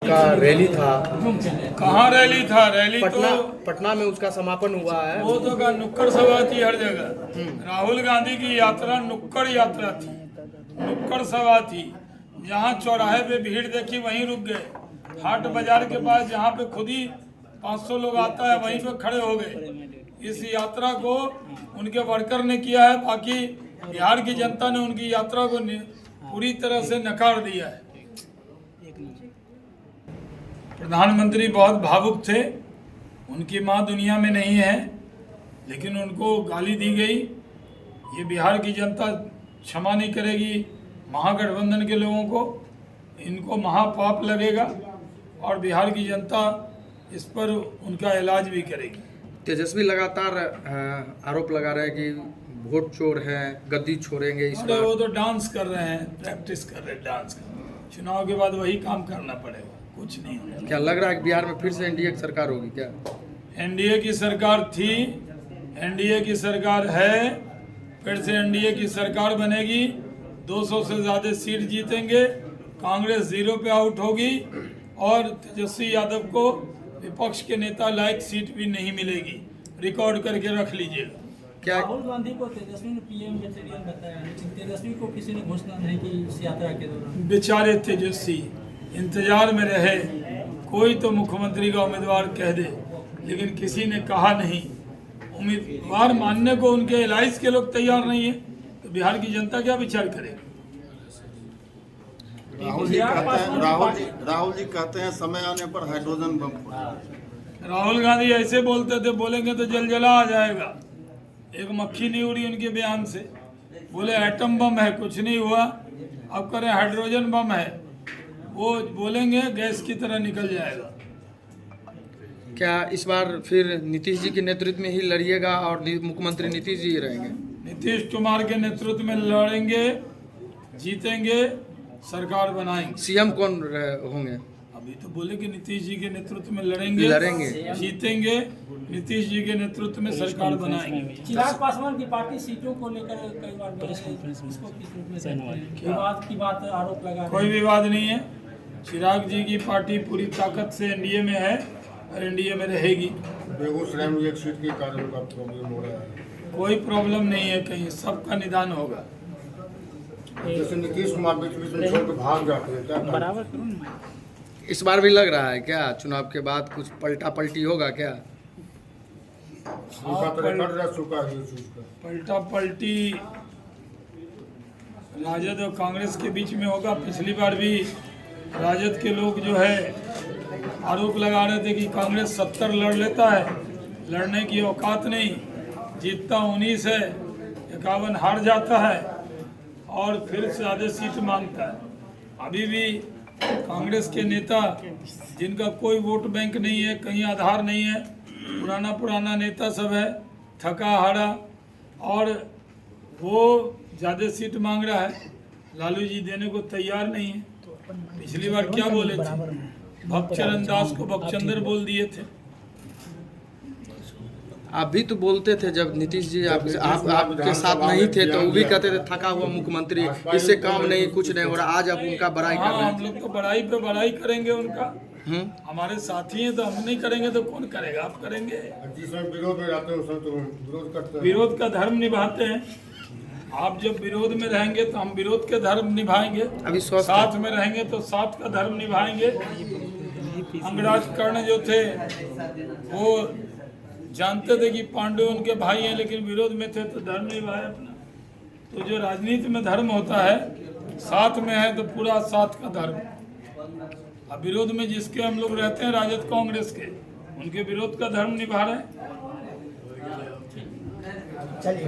का रैली था। कहाँ रैली था? रैली पटना में उसका समापन हुआ है। वो तो का नुक्कड़ सभा थी हर जगह। राहुल गांधी की यात्रा नुक्कड़ यात्रा थी, नुक्कड़ सभा थी। जहाँ चौराहे पे भीड़ देखी वहीं रुक गए। हाट बाजार के पास जहाँ पे खुद ही 500 लोग आता है वहीं पे खड़े हो गए। इस यात्रा को उनके वर्कर ने किया है, बाकी बिहार की जनता ने उनकी यात्रा को पूरी तरह से नकार दिया है। प्रधानमंत्री बहुत भावुक थे, उनकी माँ दुनिया में नहीं है, लेकिन उनको गाली दी गई। ये बिहार की जनता क्षमा नहीं करेगी महागठबंधन के लोगों को, इनको महापाप लगेगा और बिहार की जनता इस पर उनका इलाज भी करेगी। तेजस्वी लगातार आरोप लगा रहे हैं कि वोट चोर है, गद्दी छोड़ेंगे इस बार। वो तो डांस कर रहे हैं, प्रैक्टिस कर रहे हैं, डांस कर रहे हैं। चुनाव के बाद वही काम करना पड़ेगा, कुछ नहीं होने। क्या लग रहा है कि बिहार में फिर से एनडीए की सरकार होगी क्या? एनडीए की सरकार थी, एनडीए की सरकार है, फिर से एनडीए की सरकार बनेगी। 200 से ज़्यादा सीट जीतेंगे, कांग्रेस 0 पे आउट होगी और तेजस्वी यादव को विपक्ष के नेता लायक सीट भी नहीं मिलेगी। रिकॉर्ड करके रख लीजिएगा। क्या राहुल गांधी को तेजस्वी ने पीएम वेजिटेरियन बताया, लेकिन तेजस्वी को किसी ने घोषणा नहीं की इस यात्रा के दौरान। बेचारे तेजस्वी इंतजार में रहे, कोई तो मुख्यमंत्री का उम्मीदवार कह दे, लेकिन किसी ने कहा नहीं। उम्मीदवार मानने को उनके एलाइज के लोग तैयार नहीं है, तो बिहार की जनता क्या विचार करे? राहुल जी कहते हैं समय आने पर हाइड्रोजन बम फोड़ेंगे। राहुल गांधी ऐसे बोलते थे, बोलेंगे तो जलजला आ जाएगा। एक मक्खी नहीं उड़ी उनके बयान से। बोले एटम बम है, कुछ नहीं हुआ। अब करें हाइड्रोजन बम है, वो बोलेंगे गैस की तरह निकल जाएगा। क्या इस बार फिर नीतीश जी के नेतृत्व में ही लड़िएगा और मुख्यमंत्री नीतीश जी रहेंगे? नीतीश कुमार के नेतृत्व में लड़ेंगे, जीतेंगे, सरकार बनाएंगे। सीएम कौन होंगे? अभी तो बोले कि नीतीश जी के नेतृत्व में लड़ेंगे, जीतेंगे, नीतीश जी के नेतृत्व में सरकार बनाएंगे। चिराग पासवान की पार्टी सीटों को लेकर कई बार इसको किस रूप में विवाद की बात आरोप लगा। कोई विवाद नहीं है। चिराग जी की पार्टी पूरी ताकत से एनडीए में है और एनडीए में रहेगी। बेगूसराय में एक सीट के कारण का प्रॉब्लम हो रहा है। कोई प्रॉब्लम नहीं है, कहीं सबका निदान होगा। जैसे नीतीश कुमार बीच बीच में छोड़ के भाग जाते हैं, क्या बराबर इस बार भी लग रहा है क्या चुनाव के बाद कुछ पलटा पलटी होगा क्या? पलटा पलटी राजद और कांग्रेस के बीच में होगा। पिछली बार भी राजद के लोग जो है आरोप लगा रहे थे कि कांग्रेस 70 लड़ लेता है, लड़ने की औकात नहीं, जीतता 19 है, 51 हार जाता है और फिर ज़्यादा सीट मांगता है। अभी भी कांग्रेस के नेता जिनका कोई वोट बैंक नहीं है, कहीं आधार नहीं है, पुराना नेता सब है, थका हारा, और वो ज़्यादा सीट मांग रहा है। लालू जी देने को तैयार नहीं है। पिछली बार क्या बोले थे? भक्तचरण दास को बकचंदर बोल दिए थे। आप भी तो बोलते थे जब नीतीश जी आपके साथ नहीं थे तो वो भी कहते थे थका हुआ मुख्यमंत्री, इससे काम नहीं, कुछ नहीं हो रहा। आज आप उनका बड़ाई कर रहे हैं। हम लोग तो बड़ाई पे बड़ाई करेंगे उनका। हमारे साथी हैं तो हम नहीं करेंगे तो कौन करेगा? आप करेंगे। जिसमें विरोध में जाते हैं उसमें तो विरोध करते हैं। विरोध का धर्म निभाते हैं। आप जब विरोध में रहेंगे तो हम विरोध के धर्म निभाएंगे, अभी साथ में रहेंगे तो साथ का धर्म निभाएंगे। अंगराज कर्ण जो थे वो जानते थे कि पांडु उनके भाई हैं, लेकिन विरोध में थे तो धर्म निभाए अपना। तो जो राजनीति में धर्म होता है, साथ में है तो पूरा साथ का धर्म। अब विरोध में जिसके हम लोग रहते हैं राजद कांग्रेस के, उनके विरोध का धर्म निभा रहे हैं।